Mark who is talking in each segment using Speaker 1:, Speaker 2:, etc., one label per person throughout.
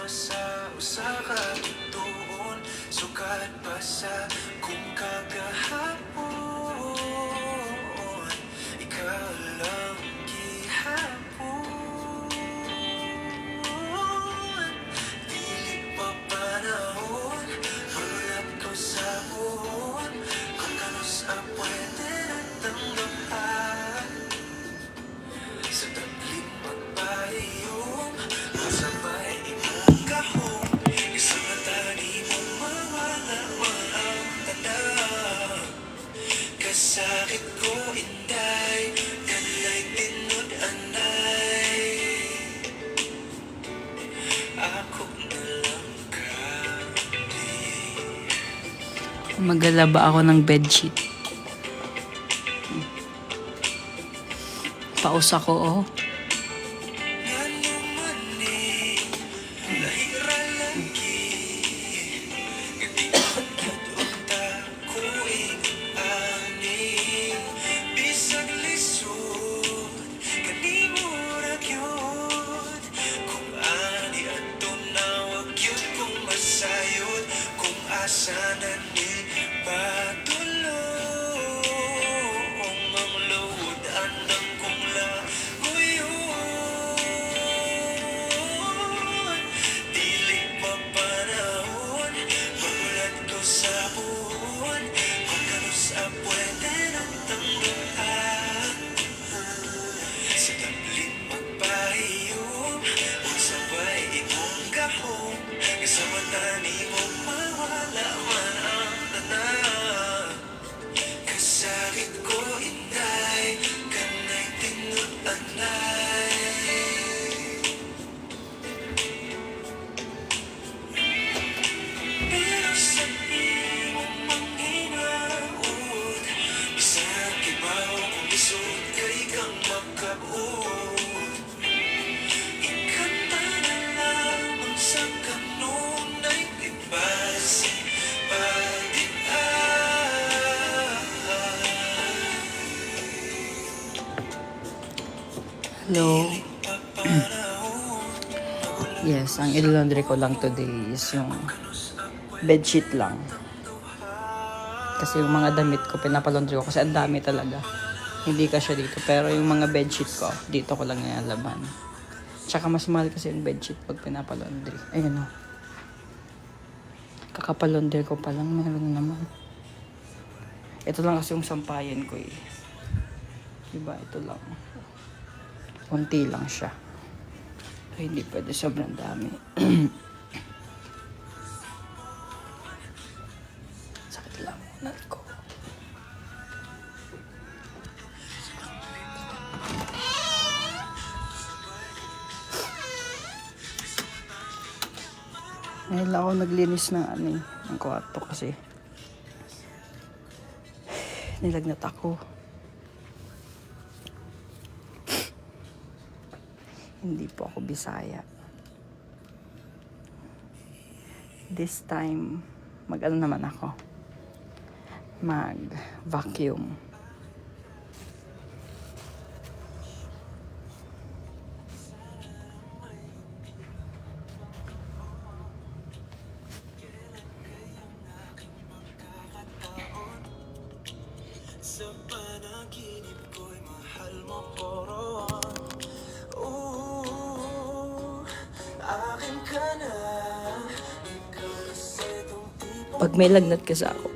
Speaker 1: sa usa ka tuon, sukat pa sa kung kagahapon, ikaw lang gihapon. Dili pa panahon, hulat ko sa buhon, kung kanus ang pwede natanggapan. Sa tabling magpahiyong, masabay imong kahong, isang atani mo mawala man ang tanan. Kasakit ko inday, kanlay tinud anay, ako na lang kami.
Speaker 2: Maglalaba ako ng bedsheet. Paus ako, oh.
Speaker 1: Ngano man ni lahira lagi, gati man gyud unta ko ani, bisag lisod kanimo ra gyud, kung ani adto na wag gyud kong masayod, kung asa na ni patulong ang load andang kong laguyon. Dili pa panahon, magulat ko sa buhon, kung kanus ang pwede nang tanggapan. Sa tabling magpahiyong, kung sabay imong gahong, kasama tani mo mawala man ang tanan. Kasakit ko inday, kanay tinud anay, pero sa imong manghinaot, bisag ibaw kung isod kay kang magkabuot. Ikanta na lamang sa kanunay tibas,
Speaker 2: Hello. Yes, ang ilalaundry ko lang today is yung bedsheet lang. Kasi yung mga damit ko, pinapalaundry ko kasi ang dami talaga. Hindi kasya dito. Pero yung mga bedsheet ko, dito ko lang nilalaban. Tsaka mas mahal kasi yung bedsheet pag pinapalaundry. Ayun o. Kakapalaundry ko pa lang, meron naman. Ito lang kasi yung sampayan ko eh. Diba? Ito lang. Kunti lang siya. Ay, hindi pwede sobrang dami. Sakit lang. Unat ko. Ngayon lang ako naglinis ng ng kwarto kasi nilagnat ako. Hindi po ako Bisaya. This time, mag-ano naman ako? Mag-vacuum.
Speaker 1: sa panaginip ko'y mahal mo ko ron. Akin ka na, ikaw kasi itong tipo.
Speaker 2: Pag may lagnat kasi ako,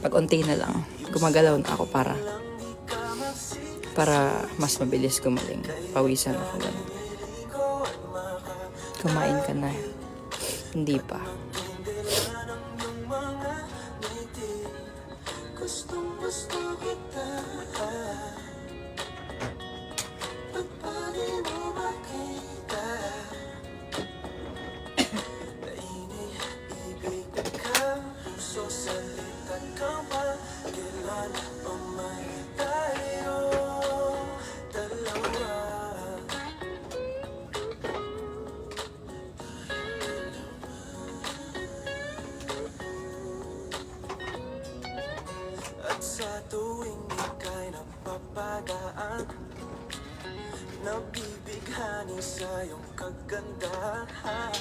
Speaker 2: pag unti na lang, gumagalaw na ako para mas mabilis gumaling. Pawisan ako ganun. Kumain ka na. Hindi pa.
Speaker 1: Gustong gusto kita, ba't pa di mo makita? Naiibig ka, puso salita ka ba? Kailan pa may tayo dalawa? At sa tuwing ika'y napapadaan, nabibigyan bayani sa iyong kagandahan.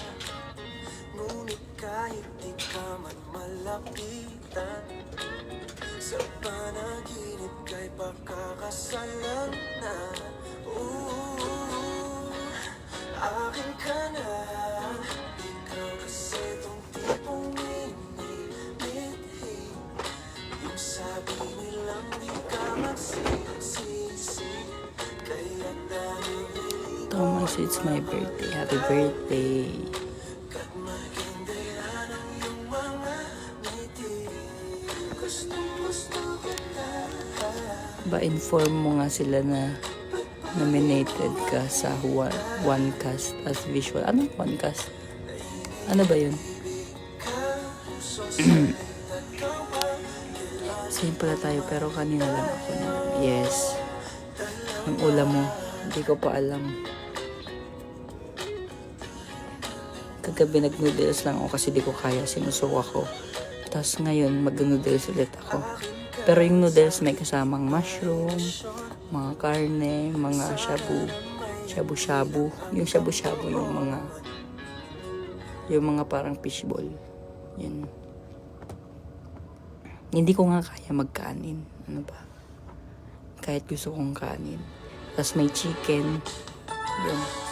Speaker 1: Ngunit kahit di ka man malapitan, sa panaginip kay pakakasalan na. Akin ka na, ikaw kasi tong tipong minimithi. Yung sabi nilang di ka magsisisi, kaya dahil
Speaker 2: Thomas, it's my birthday. Happy birthday.
Speaker 1: kat magkindera ng iyong mga ngiti. Gusto kita.
Speaker 2: Ba-inform mo nga sila na nominated ka sa one cast as visual. Anong one cast? Ano ba yun? Same pala tayo pero kanina lang ako na. Yes. Ang ulam mo, hindi ko pa alam. Kagabi nag-noodles lang ako kasi di ko kaya, sinusuko ako. Tapos ngayon mag-noodles ulit ako. Pero yung noodles may kasamang mushroom, mga karne, mga shabu-shabu. Yung shabu-shabu, yung mga parang fishball. Yun. Hindi ko nga kaya magkanin. Ano ba? Kahit gusto kong kanin. Tapos may chicken. Yun.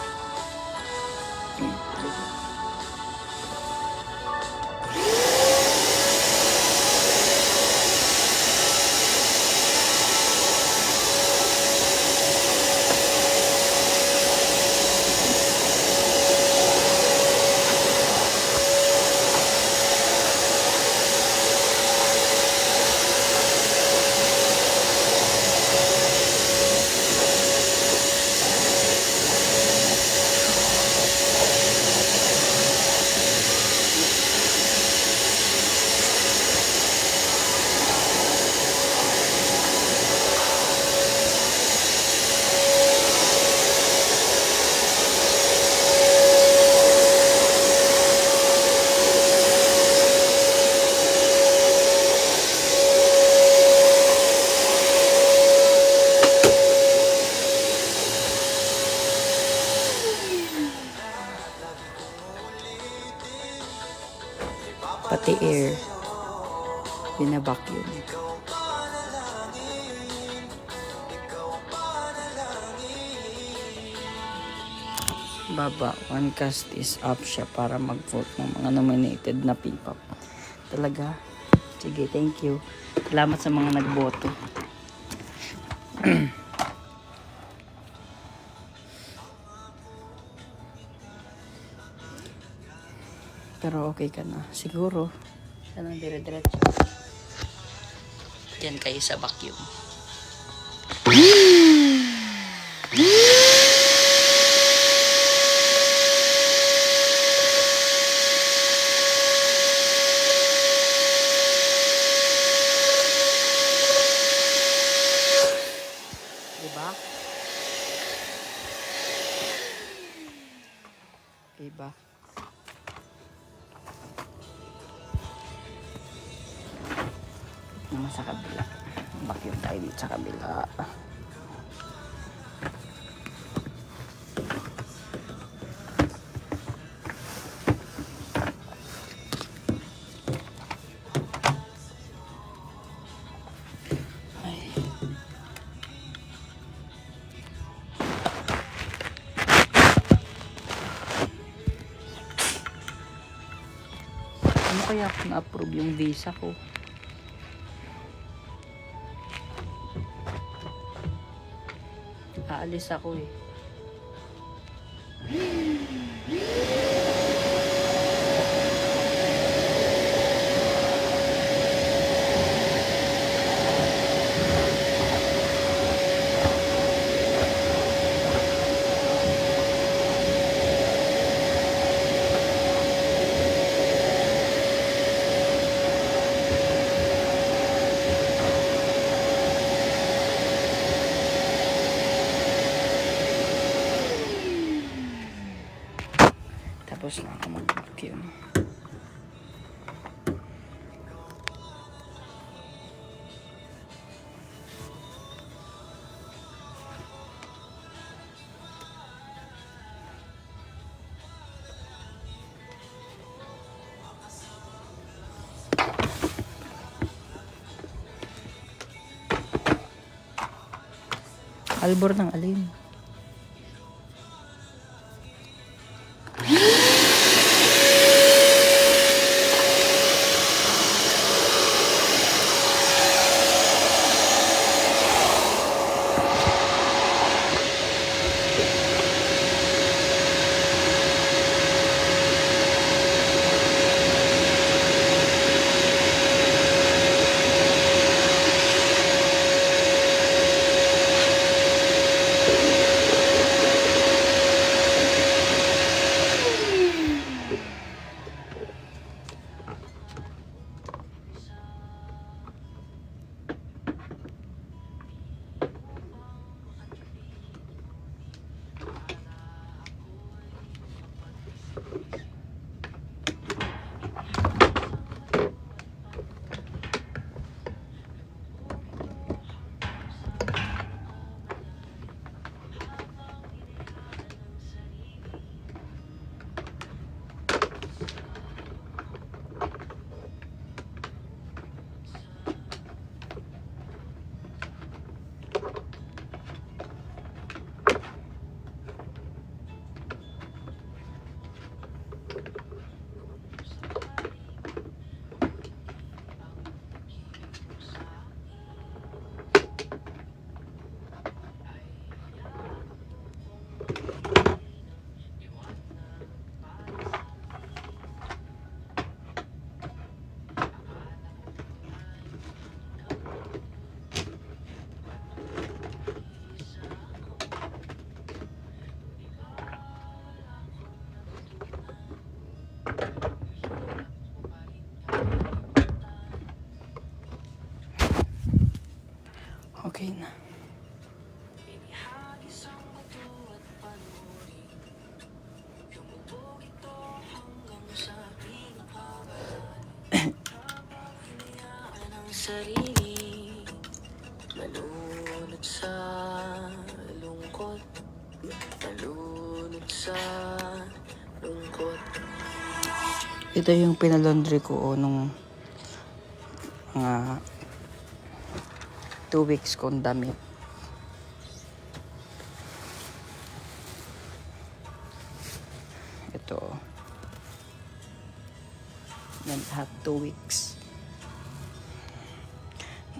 Speaker 2: Pati air, binabacuum. Baba, one cast is up siya para mag-vote ng mga nominated na P-pop. Talaga? Sige, thank you. Salamat sa mga nagboto. Pero okay ka na. Siguro. Sana dire-diretso. Yan kayo sa vacuum. Diba? Diba? Naman sa kabila. Vacuum tayo dito sa kabila. Ay. Ano kaya kung na-approve yung visa ko? Aalis ako eh. Tapos na ako mag-vacuum. Albor ng alin? Okay na.
Speaker 1: Sarili, malunod sa lungkot, malunod sa lungkot.
Speaker 2: Ito yung pinalaundry ko nung mga 2 weeks kong damit. Ito. Yan lahat 2 weeks.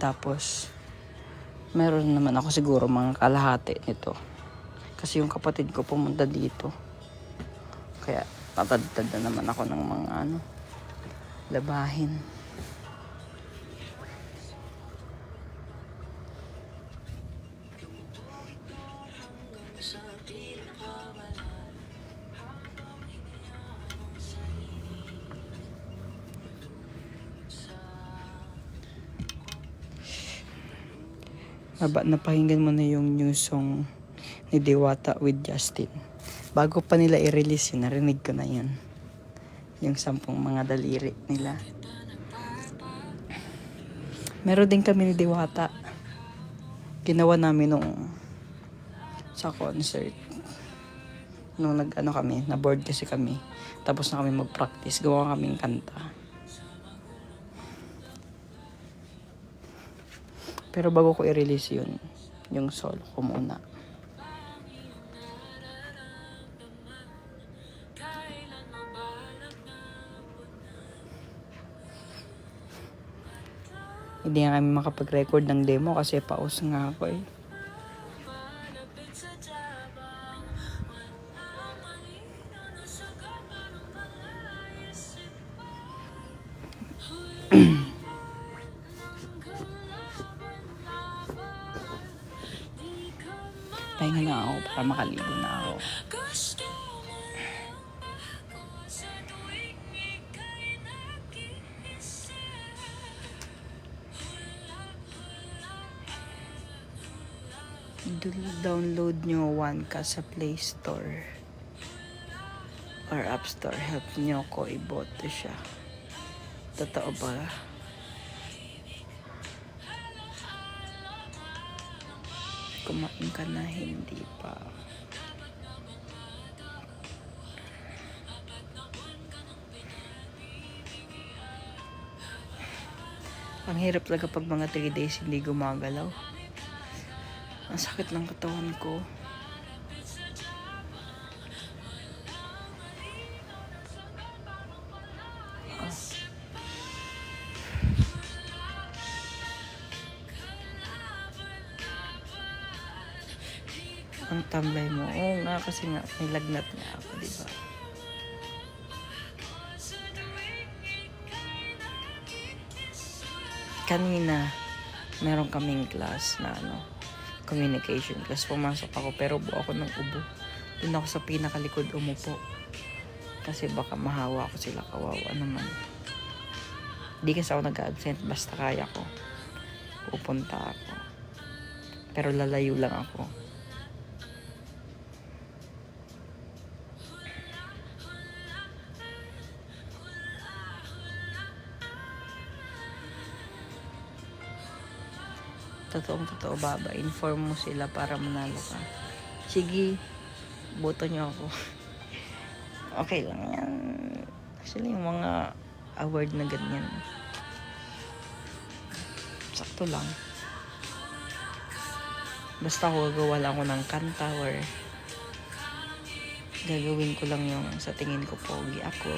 Speaker 2: Tapos, meron naman ako siguro mga kalahati nito. Kasi yung kapatid ko pumunta dito. Kaya, tatadtad na naman ako ng mga labahin. Napakinggan mo na yung new song ni Diwata with Justin. Bago pa nila i-release yun, narinig ko na yun. Yung 10 mga daliri nila. Meron din kami ni Diwata. Ginawa namin sa concert. Nung kami, na-board kasi kami. Tapos na kami mag-practice, gawa kaming kanta. Pero bago ko i-release yun, yung solo ko muna. Hindi nga kami makapag-record ng demo kasi pause nga ako eh. Pahinga na ako para makaligo na ako. Download nyo 1K sa Play Store or App Store. Help nyo ko iboto siya. Totoo ba? Kumain ka na, hindi pa. Ang hirap talaga pag mga 3 days hindi gumagalaw. Ang Sakit ng katawan ko. Ang tambay mo. Oo nga, kasi nga, may lagnat nga ako, di ba? Kanina, meron kaming class na communication class. Pumasok ako, pero ubo ako ng ubo. Doon ako sa pinakalikod umupo. Kasi baka mahawa ko sila, kawawa naman. Di kasi ako nag-absent, basta kaya ko. Pupunta ako. Pero lalayo lang ako. Totoo baba, inform mo sila para manalo ka. Sige, boto nyo ako. Okay lang yan. Actually, yung mga award na ganyan, sakto lang. Basta ako gagawa lang ako ng kanta or gagawin ko lang yung sa tingin ko pogi ako.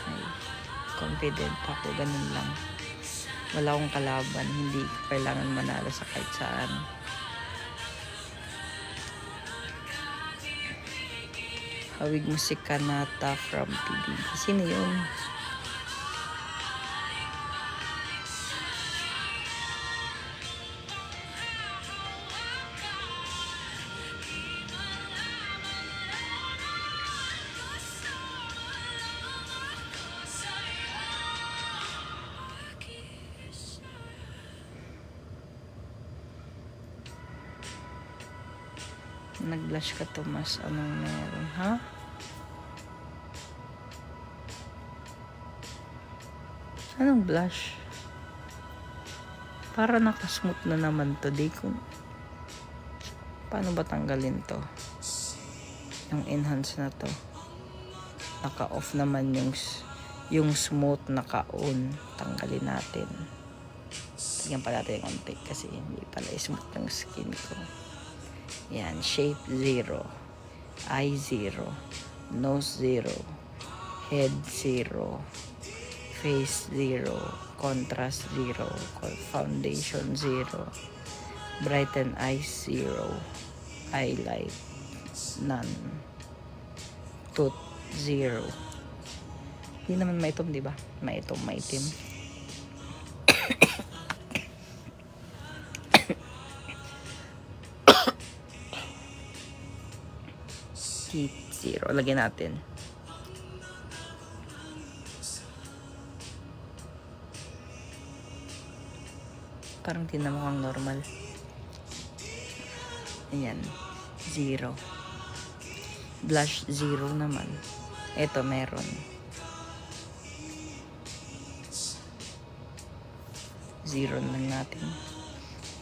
Speaker 2: Ay, confident ako, ganun lang. Wala akong kalaban, hindi kailangan manalo sa kahit saan. Hawig Musika Nata from PBB. Sino yun? Nag-blush ka, Tomas. Anong meron, ha? Anong blush? Para nakasmooth na naman today. Paano ba tanggalin to? Yung enhance na to. Naka-off naman yung smooth, naka-on. Tanggalin natin. Tignan pa natin yung konti kasi hindi pala smooth ng skin ko. Yan, shape 0, eye 0, nose 0, head 0, face 0, contrast 0, foundation 0, brighten eyes 0, highlight none, tooth 0. Hindi naman maitim, di ba? Maitim. Teeth 0. Lagyan natin. Parang di na mukhang normal. Ayan. 0. Blush 0 naman. Ito meron. 0 lang natin.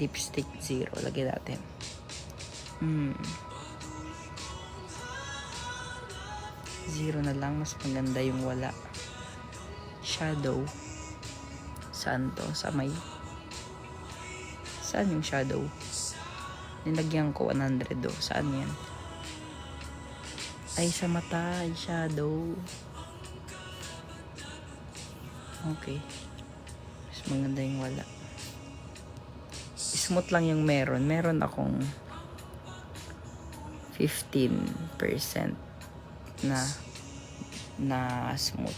Speaker 2: Lipstick 0. Lagyan natin. 0 na lang, mas maganda yung wala. Shadow. Saan to? Saan yung shadow? Nilagyan ko 100 do. Saan yan? Ay, sa mata. Ay, shadow. Okay. Mas maganda yung wala. Smooth lang yung meron. Meron akong 15% na smooth.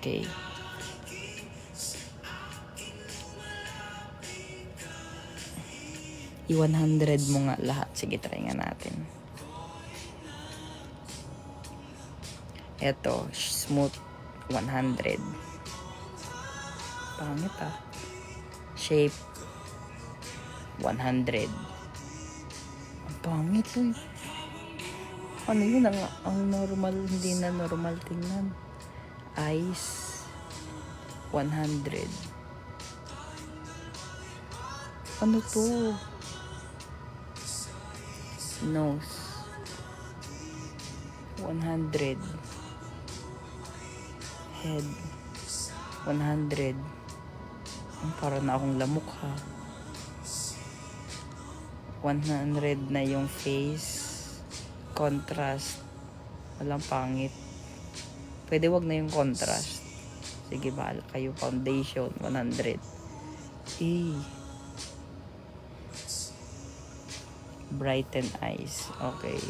Speaker 2: Okay. I-100 mo nga lahat. Sige, try nga natin. Ito, smooth 100. Pangit ah. Shape 100. Ang pangit eh. Ano yun ang normal, hindi na normal tingnan. Eyes 100. Ano to? Nose 100. Head 100. Para na akong lamok ha. 100 na yung face. Contrast. Walang pangit. Pwede wag na yung contrast. Sige, bahala kayo. Foundation, 100. Brighten eyes. Okay.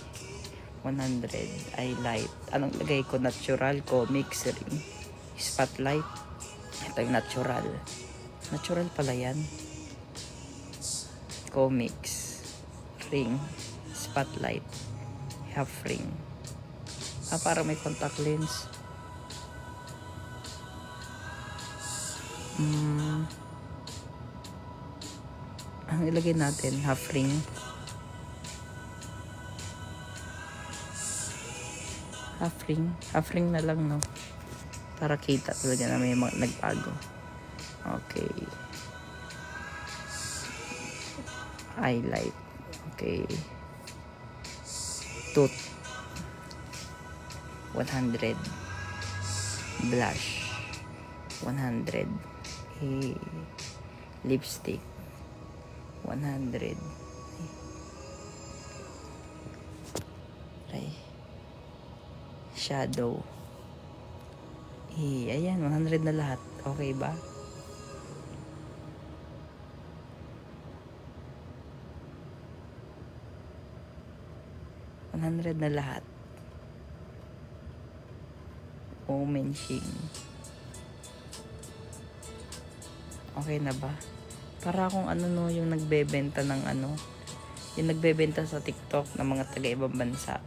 Speaker 2: 100. Highlight. Anong lagay ko? Natural ko. Mix ring. Spotlight. Ito yung natural. Natural pala yan. Comics. Ring. Spotlight. Half ring. Para may contact lens. Ang ilagay natin, half ring. Half ring na lang, no? Para kita talaga na may nagbago. Okay. Highlight. Okay. Tooth. 100. Blush. 100. Lipstick. 100. Shadow. Ayan, 100 na lahat. Okay ba? $100 na lahat. Menching. Okay na ba? Para akong yung nagbebenta ng yung nagbebenta sa TikTok ng mga taga-ibang bansa.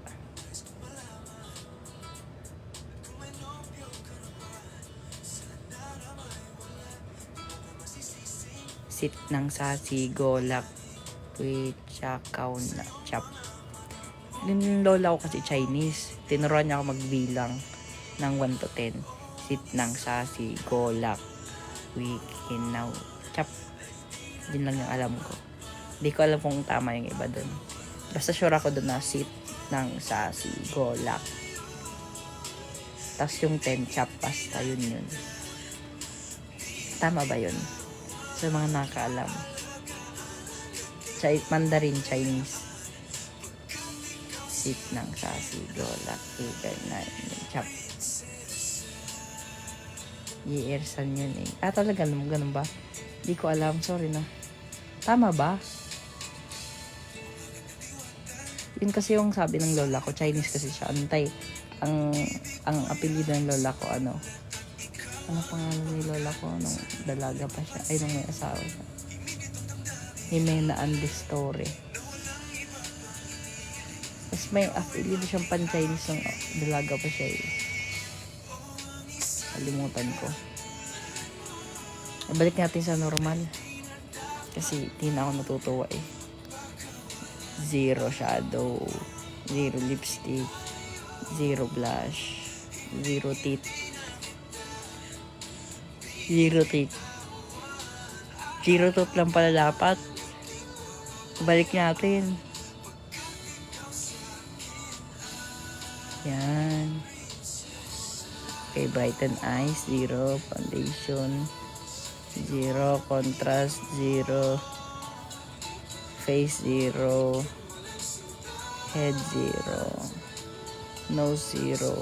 Speaker 2: Sit ng sasi, golak, chakaw na chap. Yung lola ko kasi Chinese. Tinuruan niya ako magbilang ng 1 to 10. Sit ng sasi, golak, kinaw, chap. Yun lang yung alam ko. Hindi ko alam kung tama yung iba dun. Basta sure ako dun na sit ng sasi, golak. Tapos yung 10, chap, pasta. Yun. Tama ba yun? Sa mga nakakaalam. Mandarin, Chinese. Sit ng sasi, golak, chap. Yearsan yun eh. Talaga ganun ba? Di ko alam. Sorry na. Tama ba? Yun kasi yung sabi ng lola ko. Chinese kasi siya. Ang apelido ng lola ko, ano pangalan ni lola ko nung dalaga pa siya. Ay, nung may asawa siya. Jimena Andestore. Tapos may apelido siyang pan-Chinese nung dalaga pa siya eh. Kalimutan ko. Balik natin sa normal. Kasi di na ako natutuwa eh. 0 shadow. 0 lipstick. 0 blush. 0 teeth. 0 teeth. 0 tooth lang pala dapat. Balik natin. Yan. Okay, brighten eyes, 0. Foundation, 0. Contrast, 0. Face, 0. Head, 0. Nose, 0.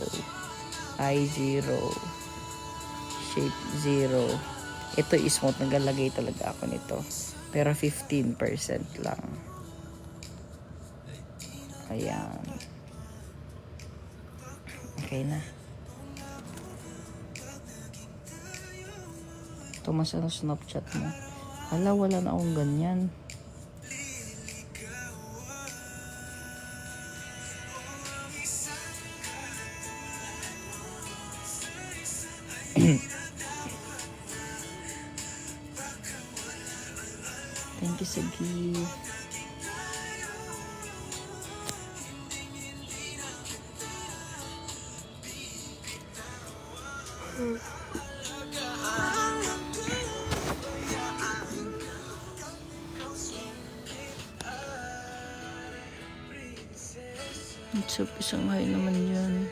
Speaker 2: Eye, 0. Shape, 0. Ito is smooth. Naglalagay talaga ako nito. Pero 15% lang. Ayan. Okay na. Tumas ang Snapchat mo. Wala na akong ganyan. Thank you sa gift. So, isang hay naman yan.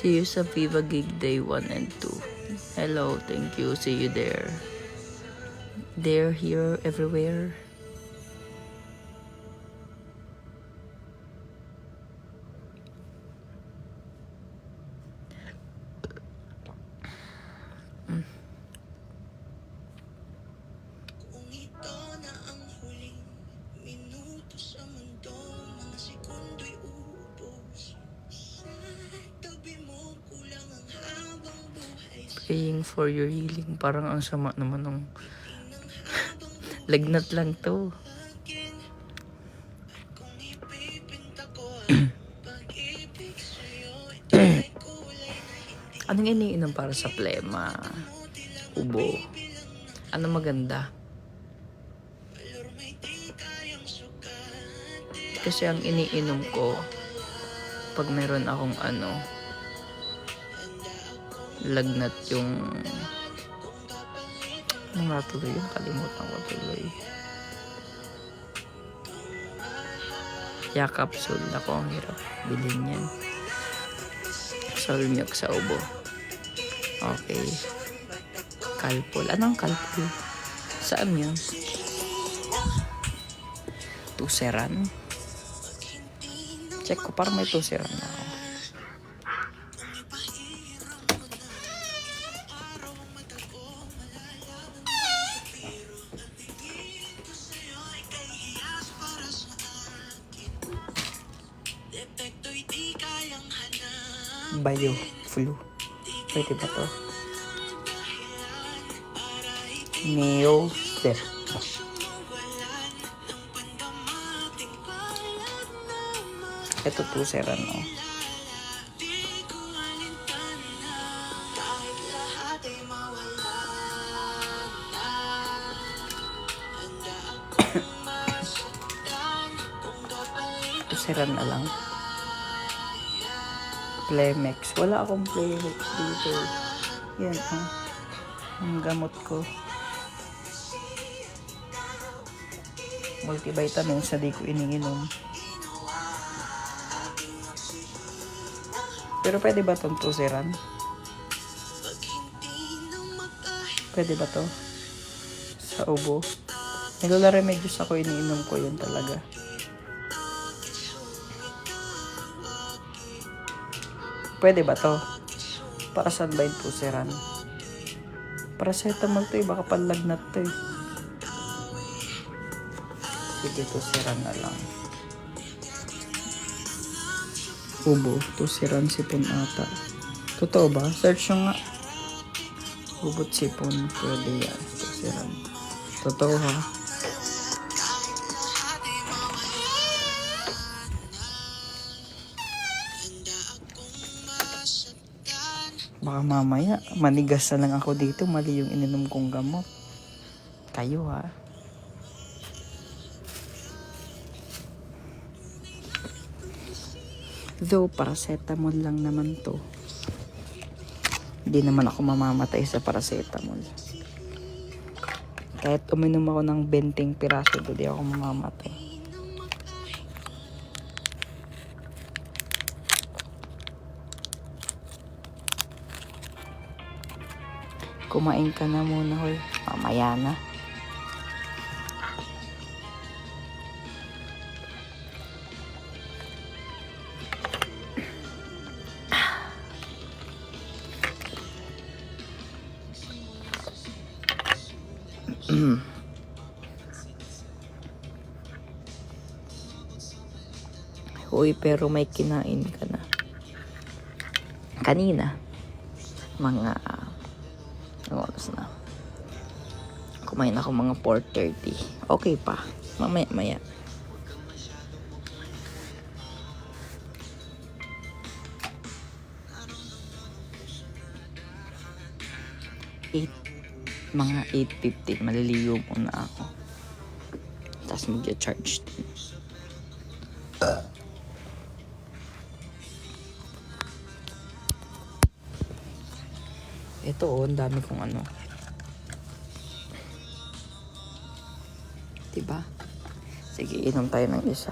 Speaker 2: See you sa Viva Gig Day 1 and 2. Hello, thank you. See you there. There, here, everywhere.
Speaker 1: Kung ito na ang huling minuto sa mundo, mga sekundo'y ubos. Sa tabi mo, kulang ang habang buhay.
Speaker 2: Praying for your healing. Parang ang sama naman ng
Speaker 1: Ng habang
Speaker 2: lagnat lang to.
Speaker 1: akin. At kung ipipinta ko ang pag-ibig sa'yo, ito ay kulay na hindi
Speaker 2: Anong iniinom para sa plema? Ubo. Ano maganda?
Speaker 1: valor, may di kayang sukatin.
Speaker 2: Kasi ang iniinom ko, pag meron akong lagnat yung... Ano nga tuloy yun? Kalimutan ko tuloy. Ya capsule. Ako, ang hirap bilhin yan. Sol milk sa ubo. Okay. Calpol. Anong Calpol? Saan yun? Tuseran. Check ko, parang may tuseran na ako.
Speaker 1: Epekto'y di kayang hanap.
Speaker 2: Bio. Flu. Pwede ba to? Neosep.
Speaker 1: Sumuwalan ng pandamating palag naman.
Speaker 2: Ito tuseran, no?
Speaker 1: Di ko alintana. Kahit lahat ay mawala na. Handa akong masaktan kung kapalit
Speaker 2: Tuseran na lang. Plemex. Wala akong Plemex dito. Yan, ang gamot ko. Multivitamins na di ko iniinom. Pero pwede ba itong tuseran?
Speaker 1: pag hindi na makahinga.
Speaker 2: Pwede ba to? Sa ubo. Nilola remedios ako, iniinom ko yun talaga. Pwede ba to? Para saan ba yung tuseran? Paracetamol to eh, baka panlagnat to eh. Sige, tuseran na lang. Ubo, tuseran, sipon ata. Totoo ba? Search nyo nga. Ubot sipon, pwede yan. Tuseran. Totoo ha? Baka mamaya, manigas na lang ako dito. Mali yung ininom kong gamot. Kayo ha? Though, paracetamol lang naman to. Hindi naman ako mamamatay sa paracetamol. Kahit uminom ako ng 20 piraso, hindi ako mamamatay. Kumain ka na muna, hoy. Mamaya na. Uy, pero may kinain ka na. Kanina. Mga anong oras na? Kumain ako mga 4:30. Okay pa. Mamaya. Mga 8:15. Maliligo muna ako. Tapos mag-charge din. Ito ang dami kong ano. Diba? Sige, inom tayo ng isa.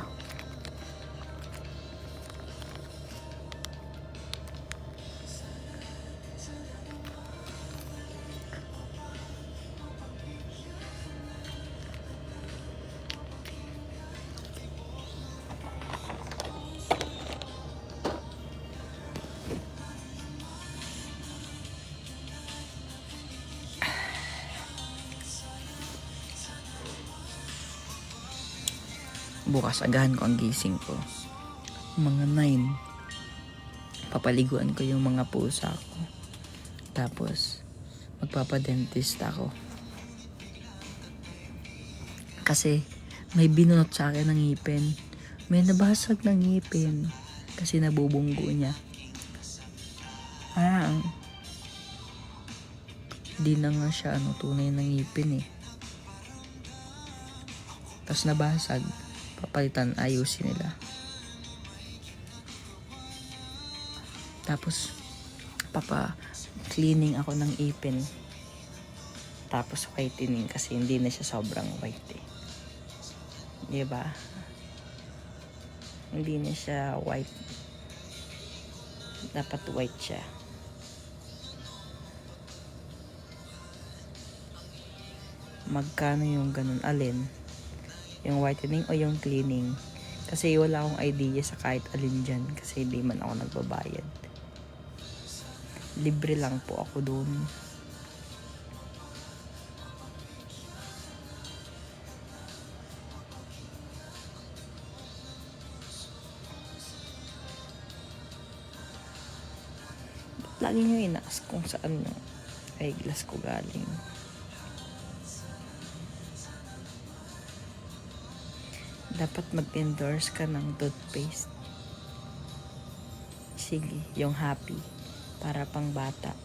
Speaker 2: bukas agahan ko ang gising ko. Mga 9. Papaliguan ko yung mga pusa ko. Tapos, magpapadentist ako. Kasi, may binunot sa akin ng ngipin. May nabasag ng ngipin. Kasi nabubunggo niya. Parang, di na nga siya tunay ng ngipin eh. Tapos nabasag. Papalitan, ayusin nila. Tapos, cleaning ako ng ipin. Tapos, whitening kasi hindi na siya sobrang white eh. Diba? Hindi na siya white. Dapat white siya. Magkano yung ganun? Alin? Yung whitening o yung cleaning? Kasi wala akong idea sa kahit alin dyan. Kasi hindi man ako nagbabayad. Libre lang po ako dun. Lagi nyo inaas kung saan yung eyeglass ko galing. Dapat mag-endorse ka ng toothpaste. Sige, yung Happy. Para pang bata.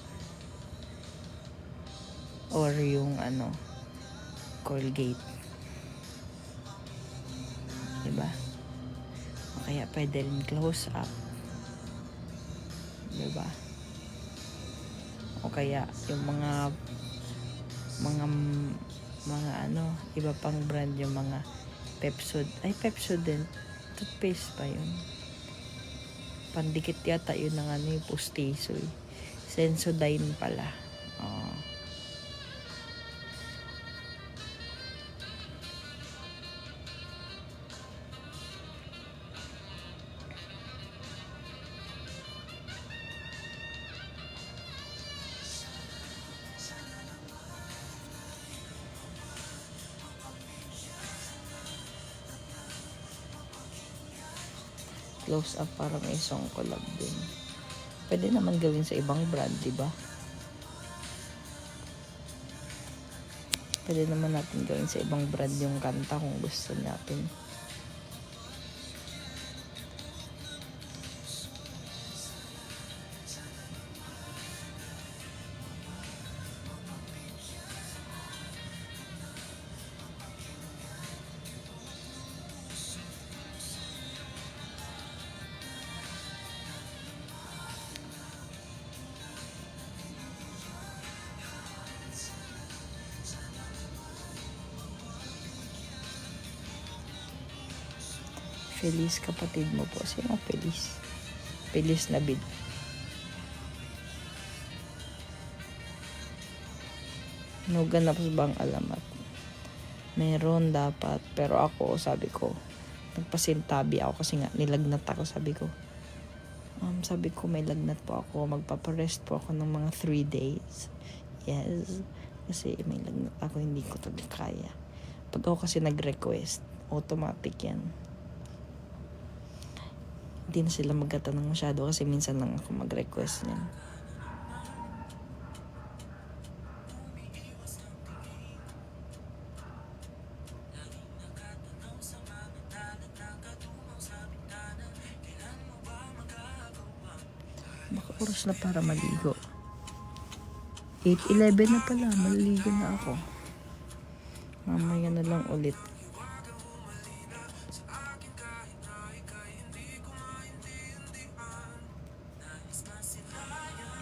Speaker 2: Or yung Colgate. Diba? O kaya pwede rin close up. Diba? O kaya yung mga iba pang brand, yung mga Pepsod. Ay, Pepsod din. Toothpaste pa yun. Pandikit yata yun ng yung Pustisoy. Sensodyne pala. Close up parang isang collab din. Pwede naman gawin sa ibang brand, diba? Pwede naman natin gawin sa ibang brand yung kanta kung gusto natin. Feliz kapatid mo po. Sino Feliz? Feliz Navid. No ganap bang alamat? Meron dapat. Pero ako, sabi ko, nagpasintabi ako kasi nga nilagnat ako. Sabi ko may lagnat po ako. Magpaparest po ako ng mga 3 days. Yes. Kasi may lagnat ako. Hindi ko talaga kaya. Pag ako kasi nag-request, automatic yan. Hindi na sila magtatanong masyado kasi minsan lang ako mag-request niyan. Baka oras na para maligo. 8:11 na pala. Maliligo na ako. Mamaya na lang ulit.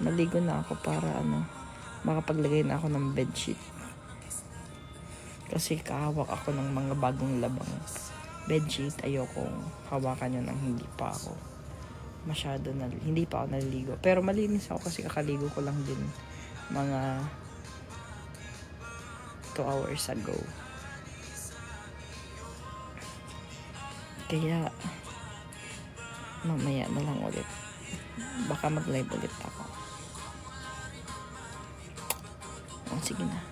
Speaker 2: Maligo na ako para makapaglagay na ako ng bedsheet. Kasi kahawak ako ng mga bagong labang bedsheet. Ayokong hawakan yun ng hindi pa ako hindi pa ako naliligo. Pero malinis ako kasi kakaligo ko lang din mga 2 hours ago. Kaya mamaya na lang ulit. Baka mag-live ulit ako. Sige na.